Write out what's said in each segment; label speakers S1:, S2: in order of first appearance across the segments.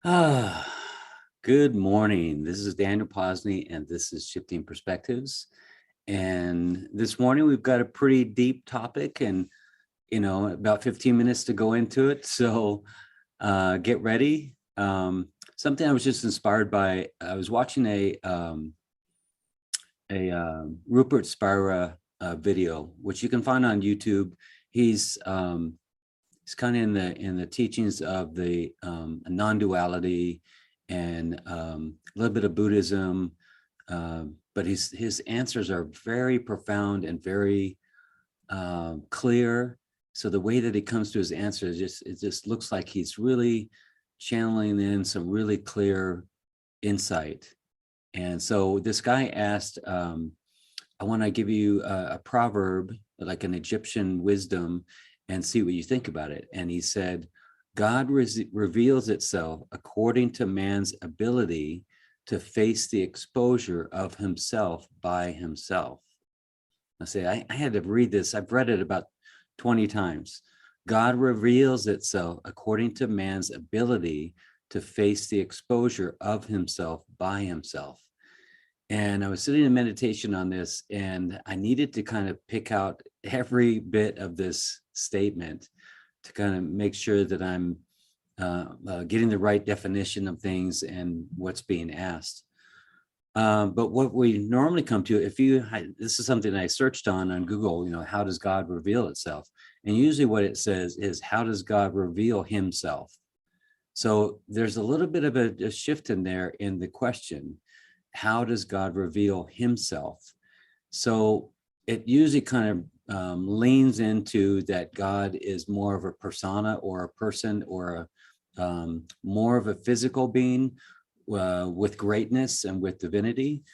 S1: Ah, good morning. This is Daniel Posney, and this is Shifting Perspectives. And this morning we've got a pretty deep topic, and about 15 minutes to go into it. So get ready. Something I was just inspired by. I was watching a Rupert Spira video, which you can find on YouTube. He's kind of in the teachings of the non-duality and a little bit of Buddhism, but his answers are very profound and very clear. So the way that he comes to his answers, it just looks like he's really channeling in some really clear insight. And so this guy asked, I want to give you a proverb, like an Egyptian wisdom, and see what you think about it. And he said, God reveals itself according to man's ability to face the exposure of himself by himself. I had to read this. I've read it about 20 times. God reveals itself according to man's ability to face the exposure of himself by himself. And I was sitting in meditation on this, and I needed to kind of pick out every bit of this statement to kind of make sure that I'm getting the right definition of things and what's being asked. But what we normally come to, this is something I searched on Google, how does God reveal itself? And usually what it says is, how does God reveal himself? So there's a little bit of a shift in there in the question. How does God reveal himself? So it usually kind of leans into that God is more of a persona or a person or more of a physical being with greatness and with divinity.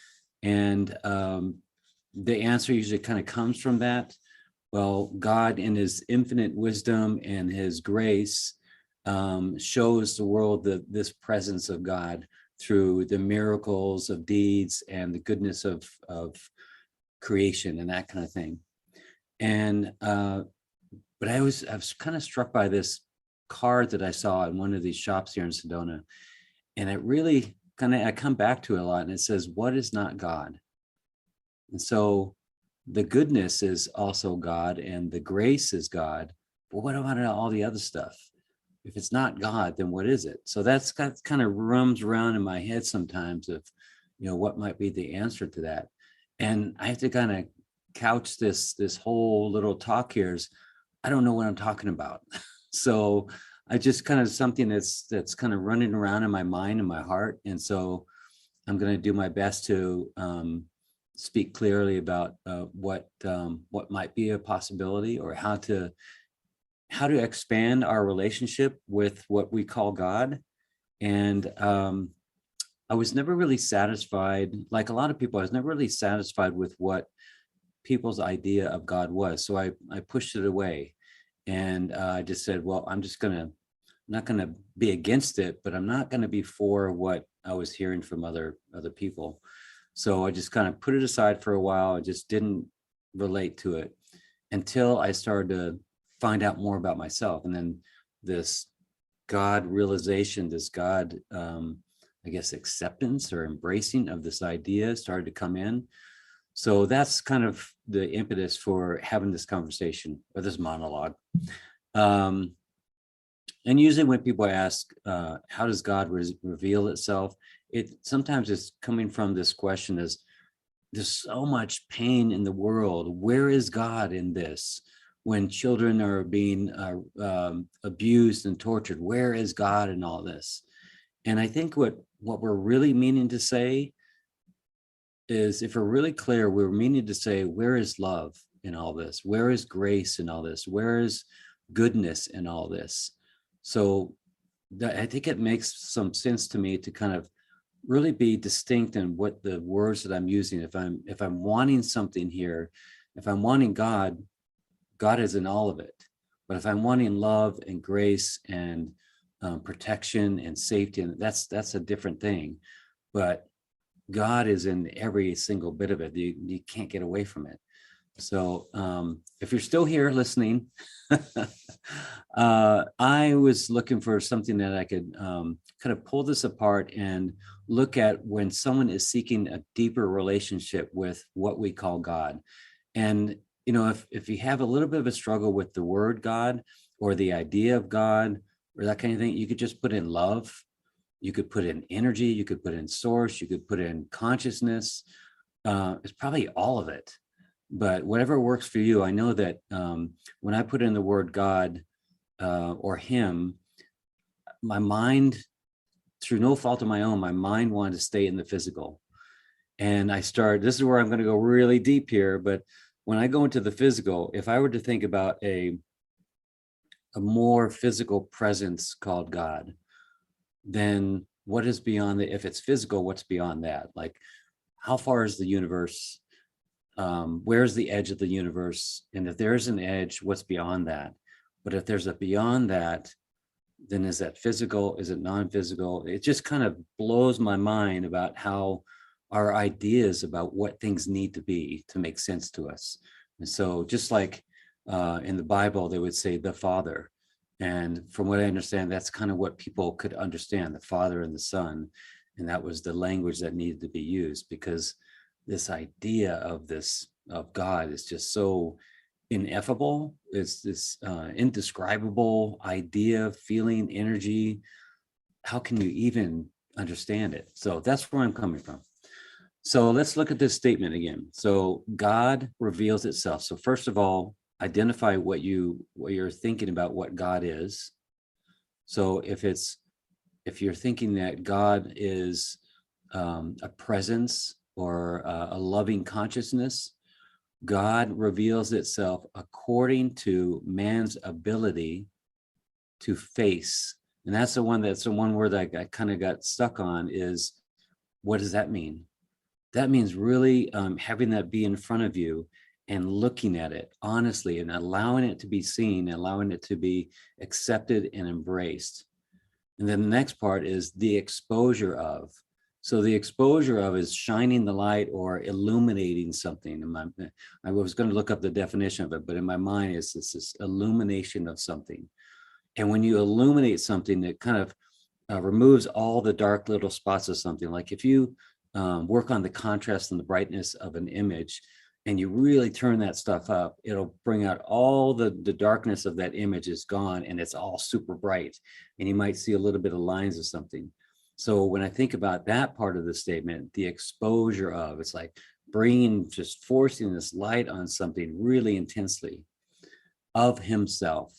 S1: And the answer usually kind of comes from that. Well, God in his infinite wisdom and his grace shows the world this presence of God through the miracles of deeds and the goodness of creation and that kind of thing. And but I was kind of struck by this card that I saw in one of these shops here in Sedona, and it really I come back to it a lot. And it says, "What is not God?" And so the goodness is also God, and the grace is God. But what about all the other stuff? If it's not God, then what is it? So that's kind of roams around in my head sometimes of, what might be the answer to that. And I have to kind of couch this whole little talk here is, I don't know what I'm talking about. So I just kind of something that's kind of running around in my mind and my heart. And so I'm going to do my best to speak clearly about what might be a possibility, or how to expand our relationship with what we call God. And I was never really satisfied, like a lot of people, I was never really satisfied with what people's idea of God was. So I pushed it away, and I just said, well, I'm not going to be against it, but I'm not going to be for what I was hearing from other people. So I just kind of put it aside for a while. I just didn't relate to it until I started to find out more about myself. And then this God realization, this God, I guess, acceptance or embracing of this idea started to come in. So that's kind of the impetus for having this conversation or this monologue. And usually when people ask, how does God reveal itself? It sometimes it's coming from this question is, there's so much pain in the world. Where is God in this? When children are being abused and tortured, where is God in all this? And I think what we're really meaning to say is, if we're really clear, we're meaning to say, where is love in all this? Where is grace in all this? Where is goodness in all this? So I think it makes some sense to me to kind of really be distinct in what the words that I'm using. If I'm wanting something here, if I'm wanting God, God is in all of it. But if I'm wanting love and grace and protection and safety, and that's a different thing. But God is in every single bit of it. You can't get away from it. So if you're still here listening, I was looking for something that I could kind of pull this apart and look at when someone is seeking a deeper relationship with what we call God. And, you know, if you have a little bit of a struggle with the word God or the idea of God or that kind of thing, you could just put in love. You could put in energy, you could put in source, you could put in consciousness. It's probably all of it, but whatever works for you. I know that when I put in the word God or him, my mind, through no fault of my own, my mind wanted to stay in the physical. And this is where I'm going to go really deep here, but when I go into the physical, if I were to think about a more physical presence called God, then what is beyond the, if it's physical, what's beyond that? Like, how far is the universe? Where's the edge of the universe? And if there's an edge, what's beyond that? But if there's a beyond that, then is that physical? Is it non-physical? It just kind of blows my mind about how our ideas about what things need to be to make sense to us. And so just like in the Bible, they would say the Father. And from what I understand, that's kind of what people could understand, the Father and the Son. And that was the language that needed to be used, because this idea of God is just so ineffable. It's this indescribable idea, feeling, energy. How can you even understand it? So that's where I'm coming from. So let's look at this statement again. So God reveals itself. So first of all, identify what you're thinking about what God is. So if you're thinking that God is a presence or a loving consciousness, God reveals itself according to man's ability to face. And that's the one word that I kind of got stuck on is, what does that mean? That means really having that be in front of you and looking at it honestly and allowing it to be seen, allowing it to be accepted and embraced. And then the next part is the exposure of. So the exposure of is shining the light or illuminating something. I was going to look up the definition of it, but in my mind it's this illumination of something. And when you illuminate something, it kind of removes all the dark little spots of something. Like if you work on the contrast and the brightness of an image, and you really turn that stuff up, it'll bring out all the darkness of that image is gone, and it's all super bright. And you might see a little bit of lines of something. So when I think about that part of the statement, the exposure of, it's like just forcing this light on something really intensely of himself.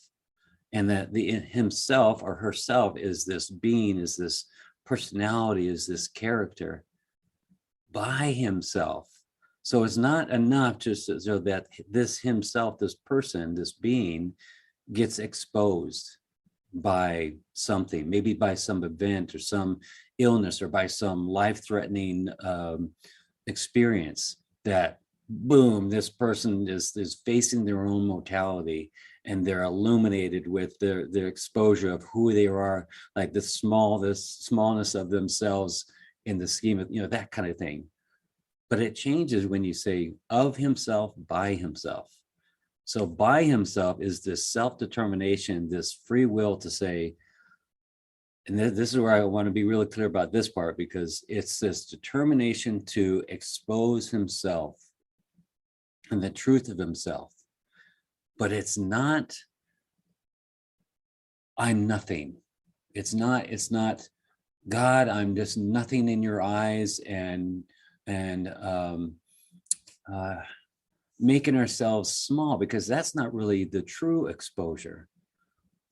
S1: And that the himself or herself is this being, is this personality, is this character by himself. So it's not enough just so that this himself, this person, this being gets exposed by something, maybe by some event or some illness or by some life-threatening experience, that boom, this person is facing their own mortality, and they're illuminated with their exposure of who they are, like the smallness of themselves in the scheme of, that kind of thing. But it changes when you say of himself, by himself. So by himself is this self-determination, this free will to say, and this is where I want to be really clear about this part, because it's this determination to expose himself and the truth of himself. But it's not, I'm nothing. It's not God, I'm just nothing in your eyes, and making ourselves small, because that's not really the true exposure.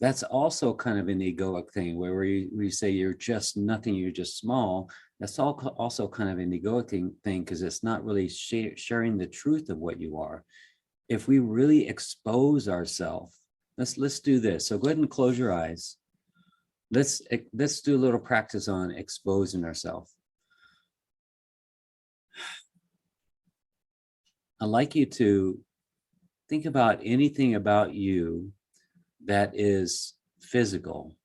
S1: That's also kind of an egoic thing where we say you're just nothing, you're just small. That's also kind of an egoic thing, because it's not really sharing the truth of what you are. If we really expose ourselves, let's do this. So go ahead and close your eyes. Let's do a little practice on exposing ourselves. I'd like you to think about anything about you that is physical,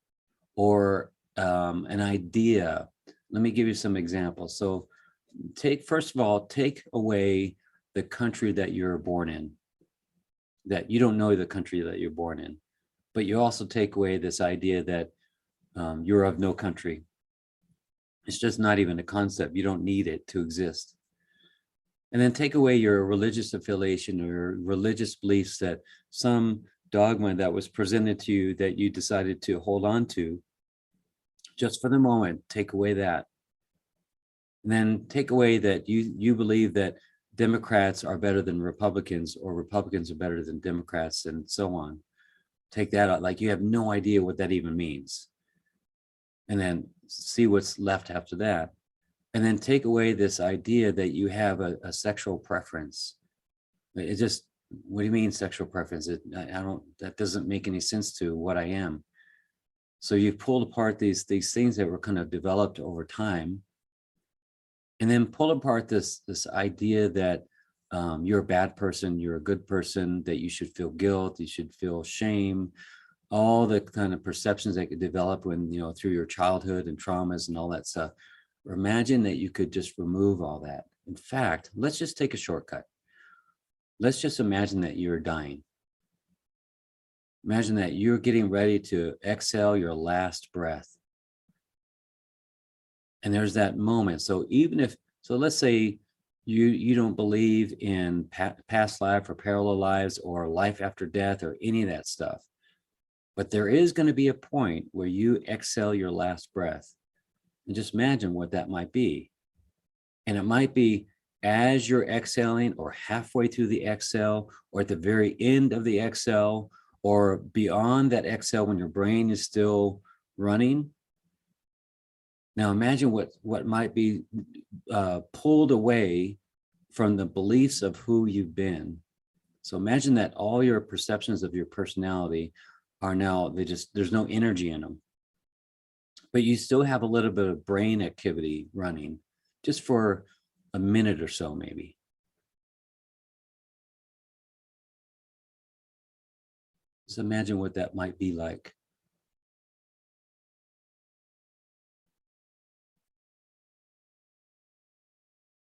S1: or an idea. Let me give you some examples. So first of all, take away the country that you're born in, that you don't know the country that you're born in, but you also take away this idea that you're of no country. It's just not even a concept. You don't need it to exist. And then take away your religious affiliation or religious beliefs, that some dogma that was presented to you that you decided to hold on to just for the moment. Take away that. And then take away that you believe that Democrats are better than Republicans, or Republicans are better than Democrats, and so on. Take that out, like you have no idea what that even means. And then see what's left after that. And then take away this idea that you have a sexual preference. It just, what do you mean sexual preference? That doesn't make any sense to what I am. So you've pulled apart these things that were kind of developed over time, and then pull apart this idea that you're a bad person, you're a good person, that you should feel guilt, you should feel shame, all the kind of perceptions that could develop when, through your childhood and traumas and all that stuff. Imagine that you could just remove all that. In fact, let's just take a shortcut. Let's just imagine that you're dying. Imagine that you're getting ready to exhale your last breath. And there's that moment. So let's say you don't believe in past life or parallel lives or life after death or any of that stuff. But there is going to be a point where you exhale your last breath. And just imagine what that might be. And it might be as you're exhaling, or halfway through the exhale, or at the very end of the exhale, or beyond that exhale when your brain is still running. Now imagine what might be pulled away from the beliefs of who you've been. So imagine that all your perceptions of your personality are now, there's no energy in them. But you still have a little bit of brain activity running, just for a minute or so, maybe. Just imagine what that might be like.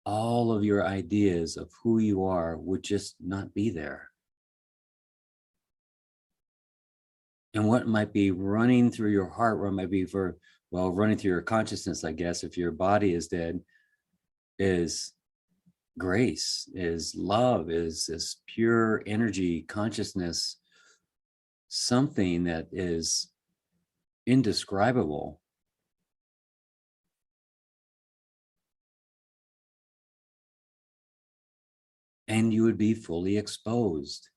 S1: All of your ideas of who you are would just not be there. And what might be running through your heart, what might be running through your consciousness, I guess, if your body is dead, is grace, is love, is pure energy, consciousness, something that is indescribable. And you would be fully exposed.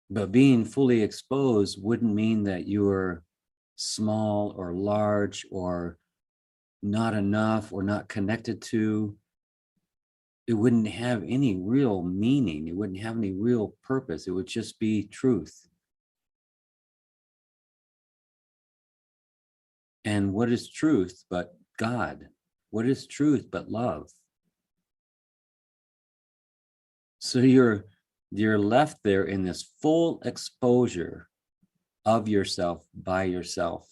S1: But being fully exposed wouldn't mean that you were small or large or not enough or not connected to. It wouldn't have any real meaning. It wouldn't have any real purpose. It would just be truth. And what is truth but God? What is truth but love? So you're left there in this full exposure of yourself by yourself.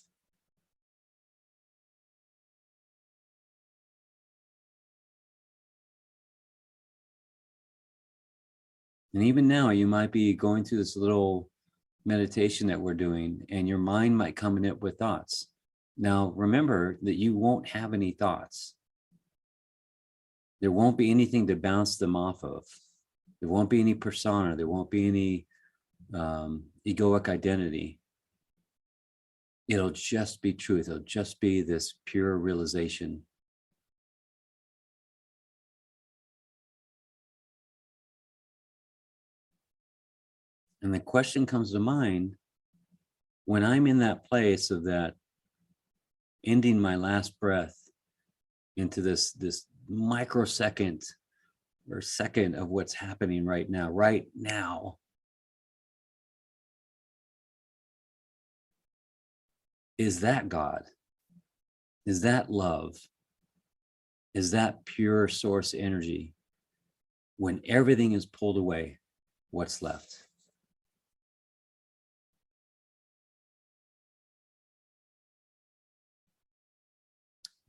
S1: And even now, you might be going through this little meditation that we're doing, and your mind might come in it with thoughts. Now, remember that you won't have any thoughts. There won't be anything to bounce them off of. There won't be any persona. There won't be any egoic identity. It'll just be truth. It'll just be this pure realization. And the question comes to mind, when I'm in that place of that ending my last breath into this microsecond or second of what's happening right now. Is that God? Is that love? Is that pure source energy? When everything is pulled away, what's left?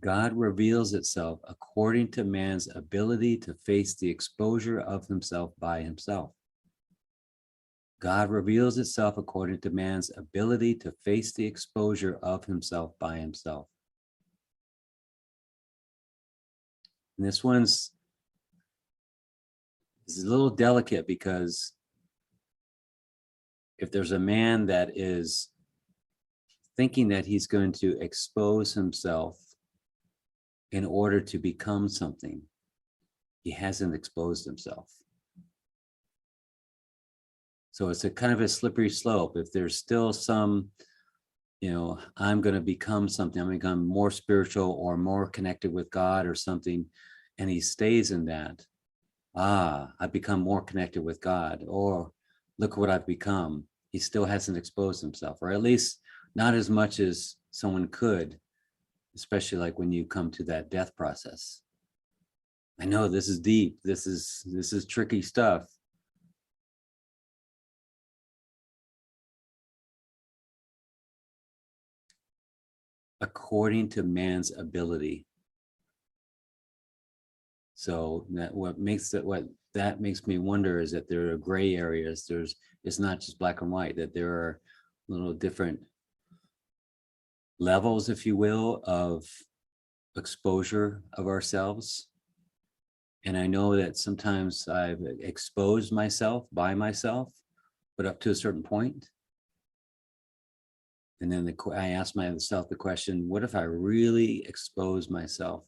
S1: God reveals itself according to man's ability to face the exposure of himself by himself. God reveals itself according to man's ability to face the exposure of himself by himself. And this one's is a little delicate, because if there's a man that is thinking that he's going to expose himself in order to become something, he hasn't exposed himself. So it's a kind of a slippery slope. If there's still some, I'm going to become something, I'm going to become more spiritual or more connected with God or something, and he stays in that, I've become more connected with God, or look what I've become. He still hasn't exposed himself, or at least not as much as someone could, especially like when you come to that death process. I know this is deep. This is tricky stuff. According to man's ability. So what that makes me wonder is that there are gray areas. It's not just black and white, that there are little different levels, if you will, of exposure of ourselves. And I know that sometimes I've exposed myself by myself, but up to a certain point. And then I ask myself the question, what if I really expose myself?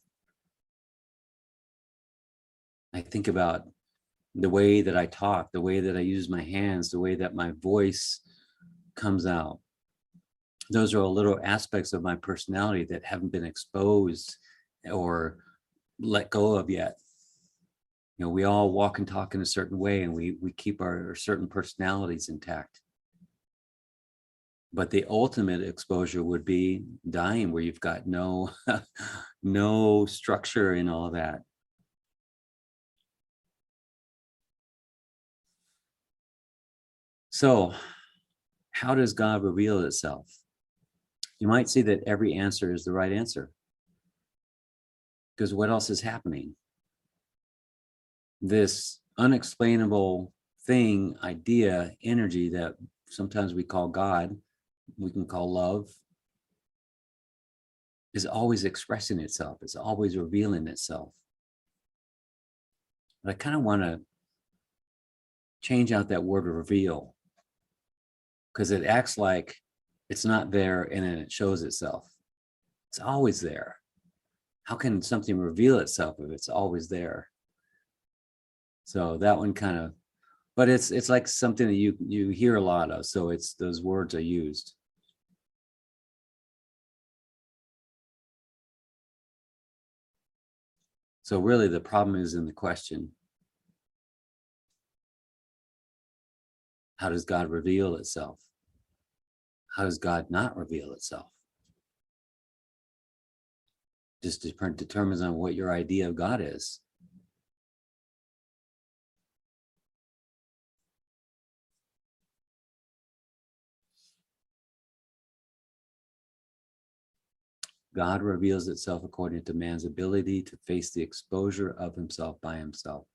S1: I think about the way that I talk, the way that I use my hands, the way that my voice comes out. Those are all little aspects of my personality that haven't been exposed or let go of yet. We all walk and talk in a certain way, and we keep our certain personalities intact. But the ultimate exposure would be dying, where you've got no structure in all that. So how does God reveal itself? You might see that every answer is the right answer, because what else is happening? This unexplainable thing, idea, energy that sometimes we call God, we can call love, is always expressing itself. It's always revealing itself. But I kind of want to change out that word reveal, because it acts like it's not there and then it shows itself. It's always there. How can something reveal itself if it's always there? So that one kind of, but it's like something that you hear a lot of. So it's those words are used. So really the problem is in the question. How does God reveal itself? How does God not reveal itself? Just determines on what your idea of God is. God reveals itself according to man's ability to face the exposure of himself by himself.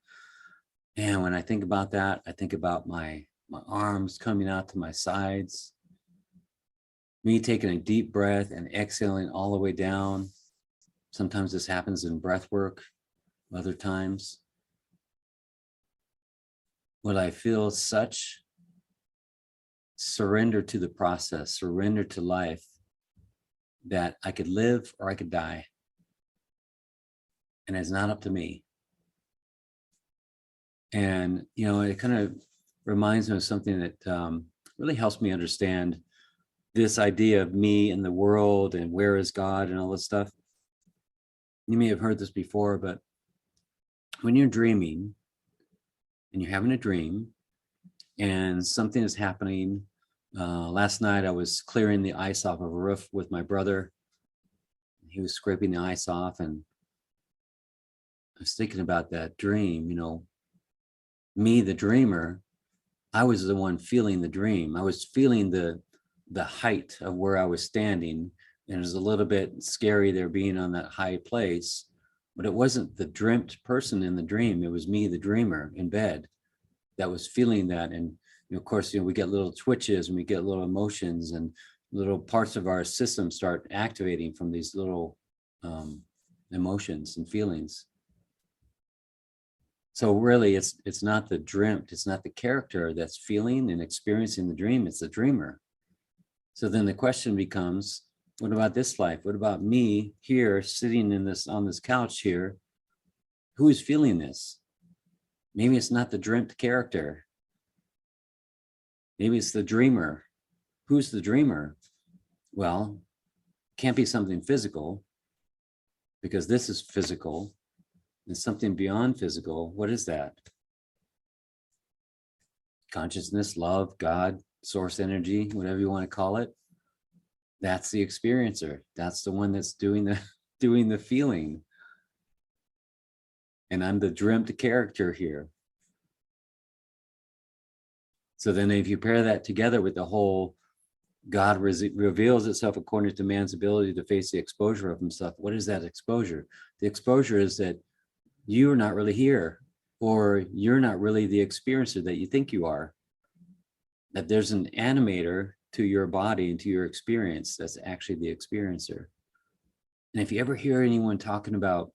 S1: And when I think about that, I think about my arms coming out to my sides, me taking a deep breath and exhaling all the way down. Sometimes this happens in breath work, other times. When I feel such surrender to the process, surrender to life, that I could live or I could die. And it's not up to me. And, it kind of reminds me of something that really helps me understand this idea of me and the world and where is God and all this stuff. You may have heard this before, but when you're dreaming and you're having a dream and something is happening, last night I was clearing the ice off of a roof with my brother. He was scraping the ice off, and I was thinking about that dream. Me, the dreamer, I was the one feeling the dream. I was feeling the height of where I was standing, And it was a little bit scary there being on that high place, but it wasn't the dreamt person in the dream. It was me, the dreamer in bed, that was feeling that. And of course, we get little twitches and we get little emotions, and little parts of our system start activating from these little emotions and feelings. So really, it's not the dreamt, it's not the character that's feeling and experiencing the dream, it's the dreamer. So then the question becomes, what about this life? What about me here sitting on this couch here? Who is feeling this? Maybe it's not the dreamt character. Maybe it's the dreamer. Who's the dreamer? Well, can't be something physical, because this is physical. And something beyond physical. What is that? Consciousness, love, God, source energy, whatever you want to call it. That's the experiencer. That's the one that's doing the feeling. And I'm the dreamt character here. So then if you pair that together with the whole God reveals itself according to man's ability to face the exposure of himself. What is that exposure? The exposure is that you're not really here, or you're not really the experiencer that you think you are. That there's an animator to your body and to your experience that's actually the experiencer. And if you ever hear anyone talking about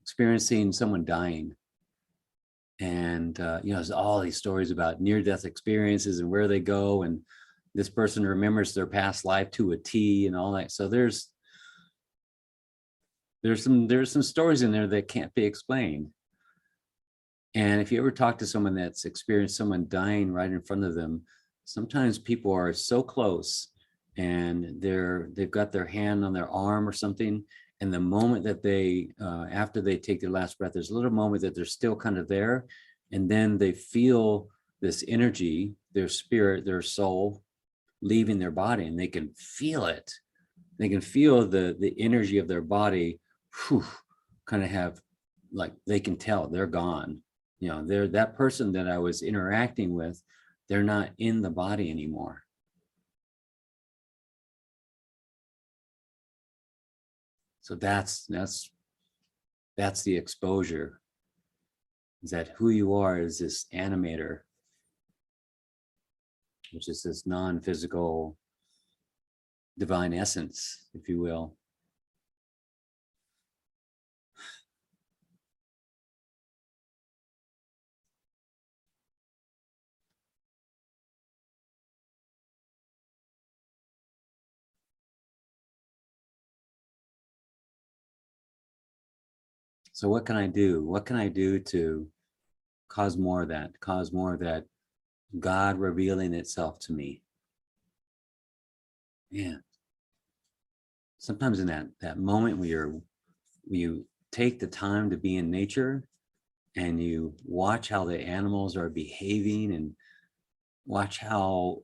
S1: experiencing someone dying, and there's all these stories about near-death experiences and where they go, and this person remembers their past life to a T and all that. So there's some stories in there that can't be explained. And if you ever talk to someone that's experienced someone dying right in front of them, sometimes people are so close and they've got their hand on their arm or something, and the moment that they after they take their last breath, there's a little moment that they're still kind of there, and then they feel this energy, their spirit, their soul leaving their body, and they can feel it. They can feel the energy of their body kind of have, like, they can tell they're gone. They're that person that I was interacting with, they're not in the body anymore. So that's the exposure, is that who you are is this animator, which is this non-physical divine essence, if you will. So what can I do? What can I do to cause more of that God revealing itself to me? Yeah. Sometimes in that moment where you take the time to be in nature and you watch how the animals are behaving, and watch how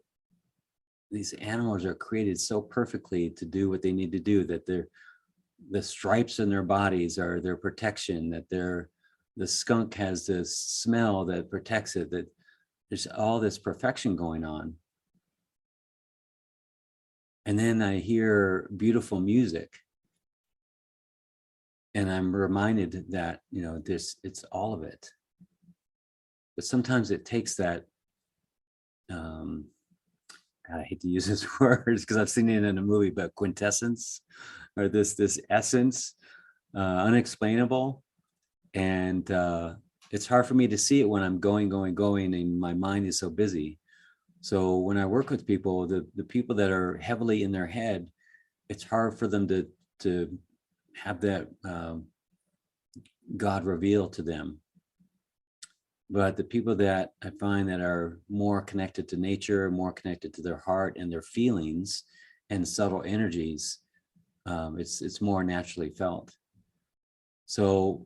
S1: these animals are created so perfectly to do what they need to do, that the stripes in their bodies are their protection, that the skunk has this smell that protects it, that there's all this perfection going on. And then I hear beautiful music, and I'm reminded that, it's all of it. But sometimes it takes that, God, I hate to use this word because I've seen it in a movie, but quintessence, or this essence, unexplainable. And it's hard for me to see it when I'm going, and my mind is so busy. So when I work with people, the people that are heavily in their head, it's hard for them to have that God reveal to them. But the people that I find that are more connected to nature, more connected to their heart and their feelings and subtle energies, it's more naturally felt. So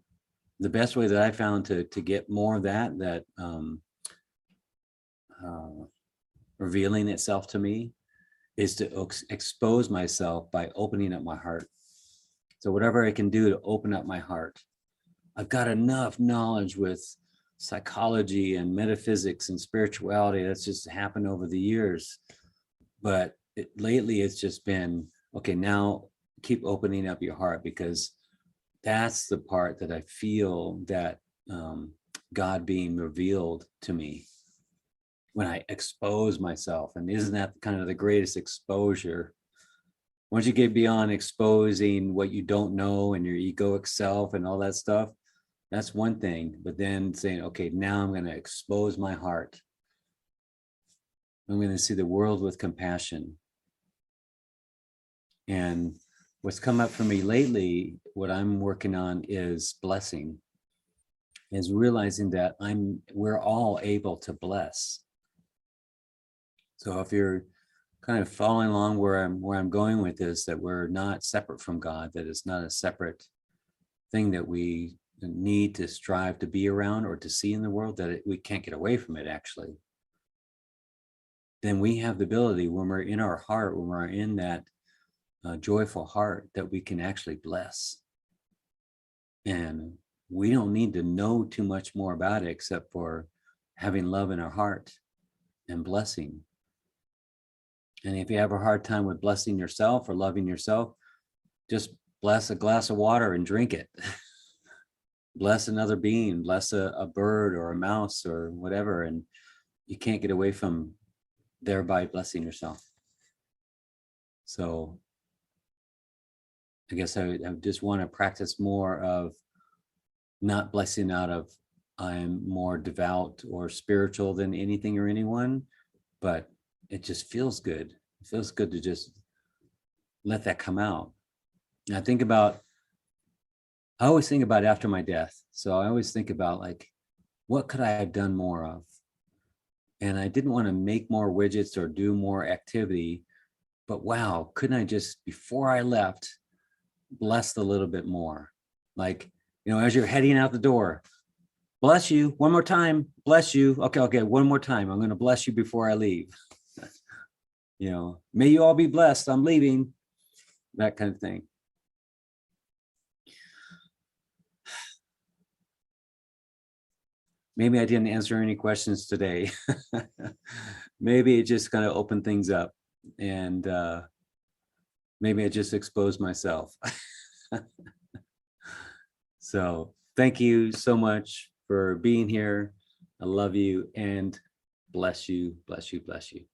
S1: the best way that I found to get more of that revealing itself to me is to expose myself by opening up my heart. So whatever I can do to open up my heart. I've got enough knowledge with psychology and metaphysics and spirituality that's just happened over the years. But lately it's just been, okay, now keep opening up your heart, because that's the part that I feel that God being revealed to me when I expose myself. And isn't that kind of the greatest exposure? Once you get beyond exposing what you don't know and your egoic self and all that stuff, that's one thing. But then saying, okay, now I'm going to expose my heart. I'm going to see the world with compassion. And what's come up for me lately, what I'm working on is blessing, is realizing that we're all able to bless. So if you're kind of following along where I'm going with this, that we're not separate from God, that it's not a separate thing that we need to strive to be around or to see in the world, that we can't get away from it actually, then we have the ability, when we're in our heart, when we're in that joyful heart, that we can actually bless. And we don't need to know too much more about it except for having love in our heart and blessing. And if you have a hard time with blessing yourself or loving yourself, just bless a glass of water and drink it. Bless another being, bless a bird or a mouse or whatever. And you can't get away from thereby blessing yourself. So I guess I just want to practice more of not blessing out of I'm more devout or spiritual than anything or anyone, but it just feels good. It feels good to just let that come out. And I always think about after my death. So I always think about, like, what could I have done more of? And I didn't want to make more widgets or do more activity, but wow, couldn't I just, before I left, blessed a little bit more? Like, as you're heading out the door, bless you one more time, bless you. Okay, one more time. I'm going to bless you before I leave. May you all be blessed. I'm leaving. That kind of thing. Maybe I didn't answer any questions today. Maybe it just kind of opened things up, and maybe I just exposed myself. So thank you so much for being here. I love you, and bless you, bless you, bless you.